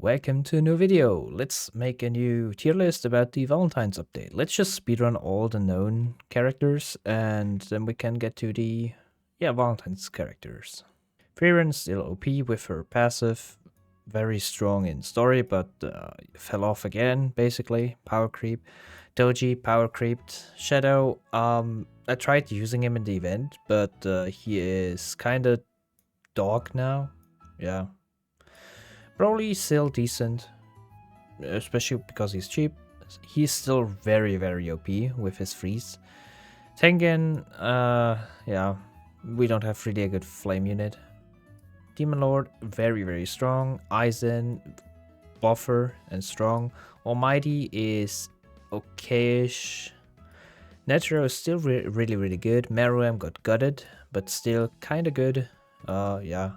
welcome to a new video. Let's make a new tier list about the Valentines update. Let's just speedrun all the known characters and then we can get to the Valentines characters. Frieren still OP with her passive, very strong in story, but fell off again, basically. Power creep. Doji power creeped. Shadow, I tried using him in the event, but he is kinda dog now. Yeah. Broly still decent, especially because he's cheap. He's still very, very OP with his freeze. Tengen, yeah, we don't have really a good flame unit. Demon Lord, very, very strong. Aizen, buffer and strong. Almighty is okayish. Netero is still really, really good. Meruem got gutted, but still kind of good. Yeah.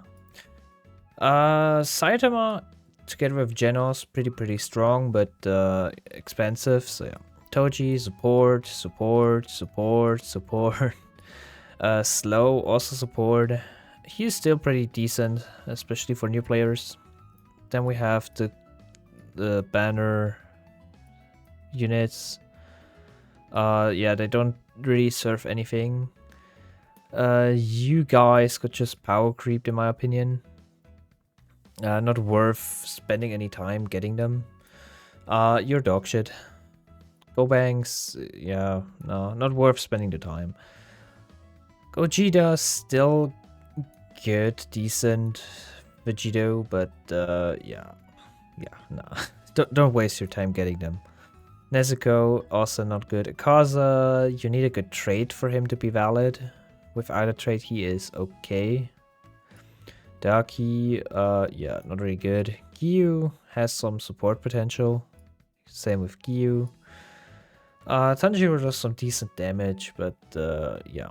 Saitama, together with Genos, pretty strong, but expensive. So yeah. Toji, support. Slow, also support. He's still pretty decent, especially for new players. Then we have the banner units. Yeah, they don't really serve anything. You guys got just power creeped in my opinion. Not worth spending any time getting them. You're dog shit. Gobanks, yeah, no, not worth spending the time. Gogeta, still good, decent. Vegito, but yeah, nah. don't waste your time getting them. Nezuko, also not good. Akaza, you need a good trait for him to be valid. With either trait, he is okay. Daki, yeah, not really good. Gyu has some support potential. Same with Gyu. Tanjiro does some decent damage, but yeah,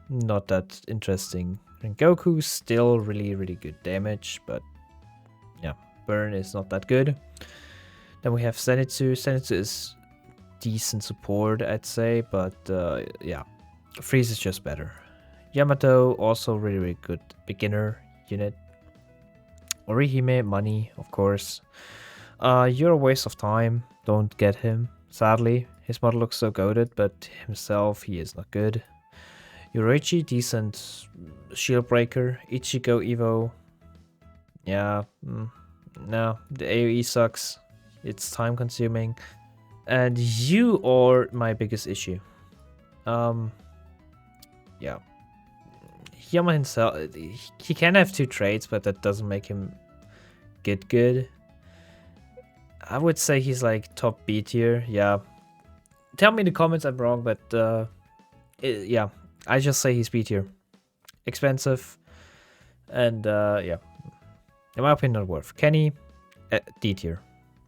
not that interesting. And Goku's still really good damage, but yeah, burn is not that good. Then we have Zenitsu. Zenitsu is decent support, I'd say, but yeah, freeze is just better. Yamato, also really good beginner unit. Orihime, money, of course. You're a waste of time. Don't get him. Sadly, his model looks so goated, but himself, he is not good. Yoruichi, decent shield breaker. Ichigo Evo. Yeah, no, the AoE sucks. It's time consuming. And you are my biggest issue. Yeah. Yama himself, he can have two traits, but that doesn't make him good. I would say he's like top B tier, yeah. Tell me in the comments I'm wrong, but yeah, I just say he's B tier. Expensive, and yeah, in my opinion, not worth. Kenny, D tier,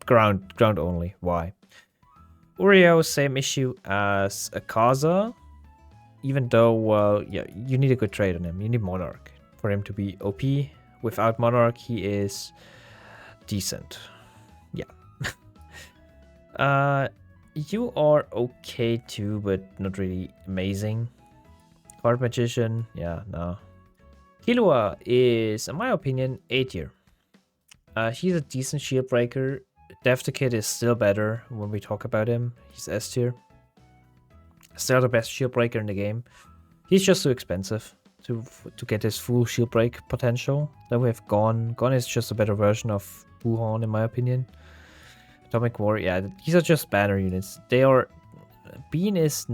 ground only. Why? Ureo, same issue as Akaza. Even though, well, yeah, you need a good trait on him. You need Monarch for him to be OP. Without Monarch, he is decent. Yeah. You are okay too, but not really amazing. Card Magician, yeah, no. Killua is, in my opinion, A tier. He's a decent shield breaker. Death Kid is still better when we talk about him. He's S tier. Still the best shield breaker in the game. He's just too expensive to get his full shield break potential. Then we have Gon. Gon is just a better version of Wuhan in my opinion. Atomic War, yeah, these are just banner units. They are... Bean is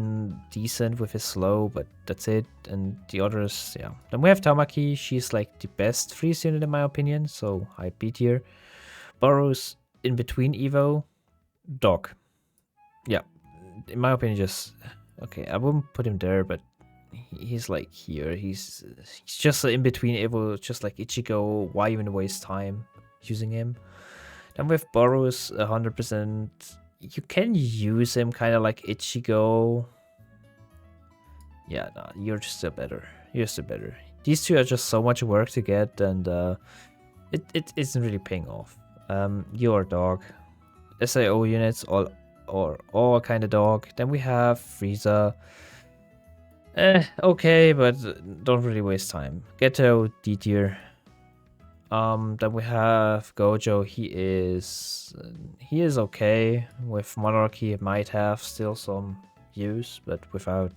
decent with his slow, but that's it. And the others, yeah. Then we have Tamaki. She's like the best freeze unit in my opinion, so high B tier. Burrows in between Evo. Dog. Yeah, in my opinion, just... Okay, I wouldn't put him there, but he's like here. He's just in between Evo, just like Ichigo. Why even waste time using him? Then with Boros, 100%. You can use him kind of like Ichigo. Yeah, no, you're just still better. You're still better. These two are just so much work to get, and it isn't really paying off. You're dog. SAO units, all kind of dog. Then we have Frieza. Okay, but don't really waste time. Geto, D tier. Then we have Gojo. He is okay. With Monarch, he might have still some use, but without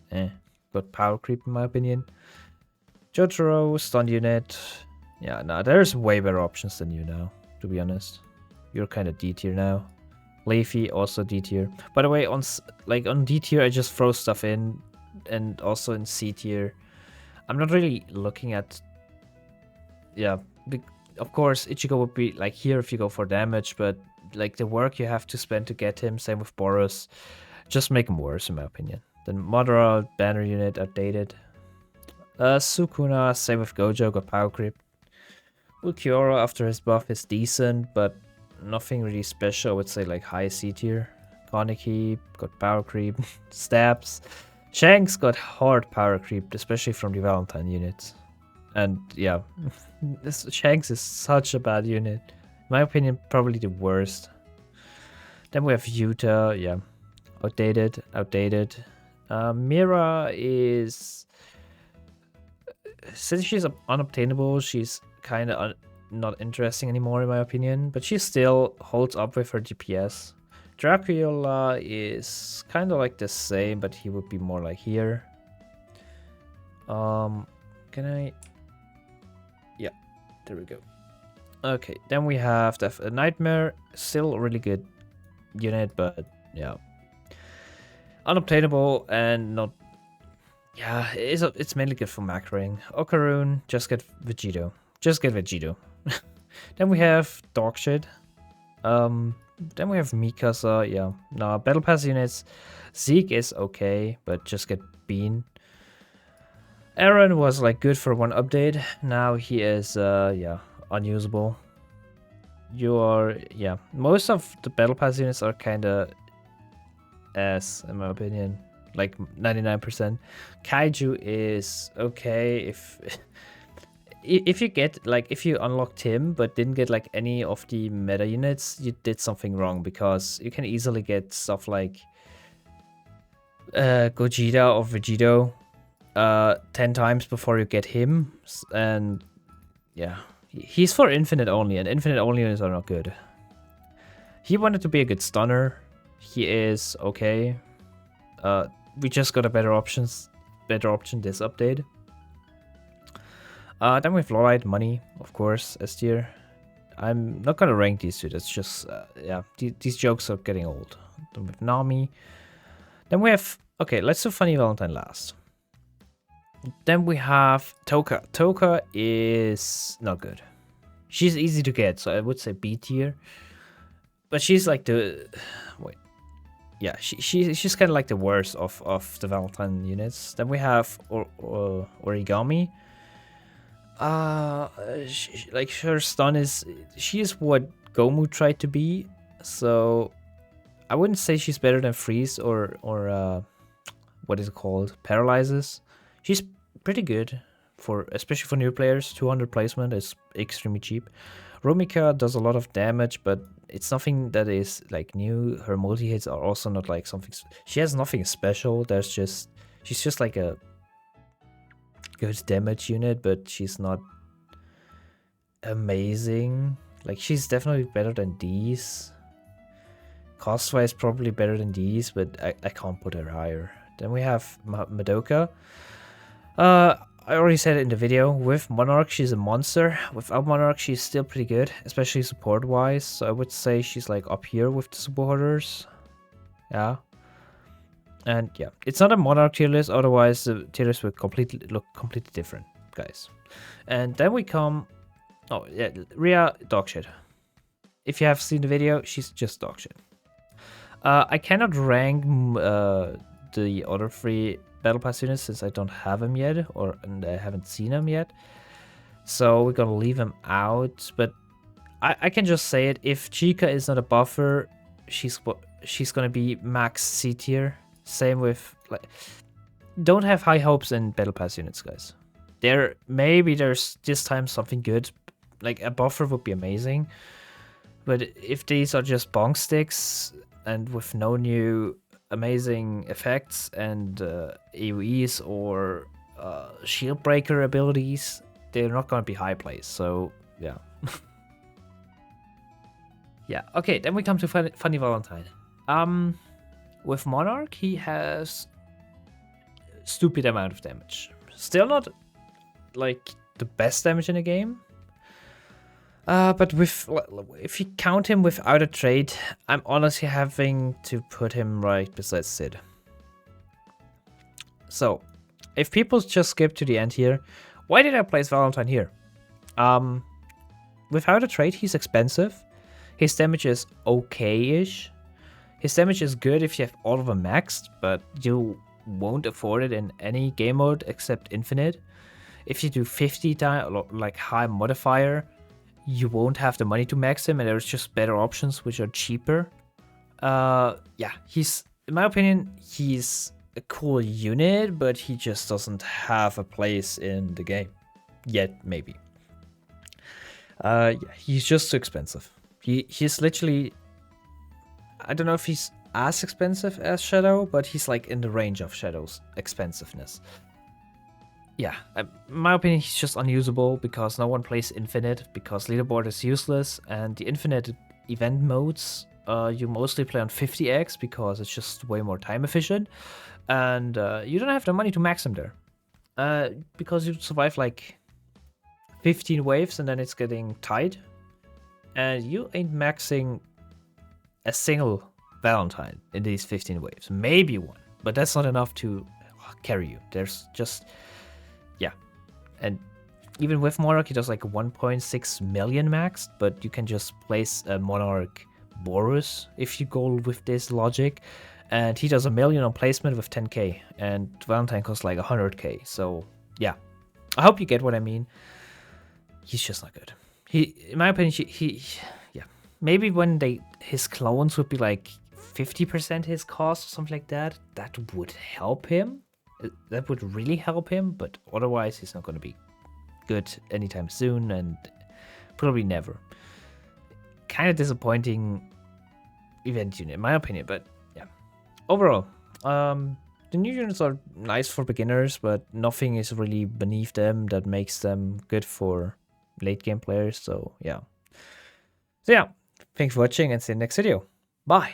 good power creep in my opinion. Jotaro, stun unit. Yeah, nah, there's way better options than you now, to be honest. You're kind of D tier now. Leafy, also D tier. By the way, on D tier, I just throw stuff in, and also in C tier. I'm not really looking at. Yeah, of course, Ichigo would be like here if you go for damage, but like the work you have to spend to get him, same with Boros, just make him worse in my opinion. Then Madara, banner unit, outdated. Sukuna, same with Gojo, got power creep. Ulquiorra after his buff is decent, but nothing really special. I would say like high C tier. Kaneki got power creep. Stabs. Shanks got hard power creep, especially from the Valentine units. And yeah, Shanks is such a bad unit. In my opinion, probably the worst. Then we have Yuta, yeah. Outdated. Mira is... Since she's unobtainable, she's kind of not interesting anymore in my opinion, but she still holds up with her DPS. Dracula is kind of like the same, but he would be more like here. Can I... Yeah, there we go. Okay, then we have the Nightmare, still a really good unit, but yeah. Unobtainable and not... Yeah, it's mainly good for macroing. Okaroon, just get Vegito. Just get Vegito. Then we have Dogshit. Then we have Mikasa, yeah. No, Battle Pass units. Zeke is okay, but just get Bean. Aaron was like good for one update. Now he is, yeah, unusable. Yeah. Most of the Battle Pass units are kind of ass, in my opinion. Like 99%. Kaiju is okay if you get like if you unlocked him but didn't get like any of the meta units, you did something wrong, because you can easily get stuff like Gogeta or Vegito 10 times before you get him, and yeah, he's for infinite only, and infinite only units are not good. He wanted to be a good stunner. He is okay. We just got a better option this update. Then we have Lorite, Money, of course, S tier. I'm not gonna rank these two. That's just yeah. These jokes are getting old. Then we have Nami. Then we have let's do Funny Valentine last. Then we have Toka. Toka is not good. She's easy to get, so I would say B tier. But she's like the yeah, she's kind of like the worst of the Valentine units. Then we have Origami. Like her stun is... She is what Gomu tried to be. So I wouldn't say she's better than Freeze or what is it called? Paralyzes. She's pretty good, especially for new players. 200 placement is extremely cheap. Rumika does a lot of damage, but it's nothing that is like new. Her multi-hits are also not like something... She has nothing special. She's just like a good damage unit, but she's not amazing. Like, she's definitely better than these. Cost-wise, probably better than these, but I can't put her higher. Then we have Madoka. I already said it in the video, with Monarch she's a monster. Without Monarch she's still pretty good, especially support-wise. So I would say she's like up here with the supporters. Yeah. And yeah, it's not a Monarch tier list, otherwise the tier list would look completely different, guys. And then we come... Oh, yeah, Rhea, dogshit. If you have seen the video, she's just dogshit. I cannot rank the other 3 Battle Pass units since I don't have them yet, and I haven't seen them yet. So we're gonna leave them out, but I can just say it. If Chica is not a buffer, she's gonna be max C tier. Same with, like, don't have high hopes in Battle Pass units, guys. Maybe there's this time something good, like a buffer would be amazing. But if these are just bonk sticks and with no new amazing effects and AoEs or shield breaker abilities, they're not gonna be high plays. So yeah, Yeah, okay, then we come to Funny Valentine. With Monarch, he has stupid amount of damage. Still not like the best damage in the game. But with if you count him without a trade, I'm honestly having to put him right beside Sid. So, if people just skip to the end here, why did I place Valentine here? Without a trade, he's expensive. His damage is okay-ish. His damage is good if you have all of them maxed, but you won't afford it in any game mode except Infinite. If you do 50 times, like high modifier, you won't have the money to max him, and there's just better options which are cheaper. Yeah, he's, in my opinion, he's a cool unit, but he just doesn't have a place in the game yet. Maybe. Yeah, he's just too expensive. He's literally, I don't know if he's as expensive as Shadow, but he's like in the range of Shadow's expensiveness. Yeah, in my opinion, he's just unusable because no one plays Infinite, because leaderboard is useless, and the Infinite event modes, you mostly play on 50x because it's just way more time efficient, and you don't have the money to max him there. Because you survive like 15 waves and then it's getting tight, and you ain't maxing a single Valentine in these 15 waves. Maybe one, but that's not enough to carry you. There's just, yeah. And even with Monarch, he does like 1.6 million maxed, but you can just place a Monarch Boros if you go with this logic. And he does 1 million on placement with 10k, and Valentine costs like 100k. So yeah, I hope you get what I mean. He's just not good. He, in my opinion, yeah. Maybe when his clones would be like 50% his cost or something like that, that would help him. That would really help him, but otherwise he's not going to be good anytime soon, and probably never. Kind of disappointing event unit, in my opinion, but yeah. Overall, the new units are nice for beginners, but nothing is really beneath them that makes them good for late game players. So yeah. Thanks for watching, and see you in the next video. Bye.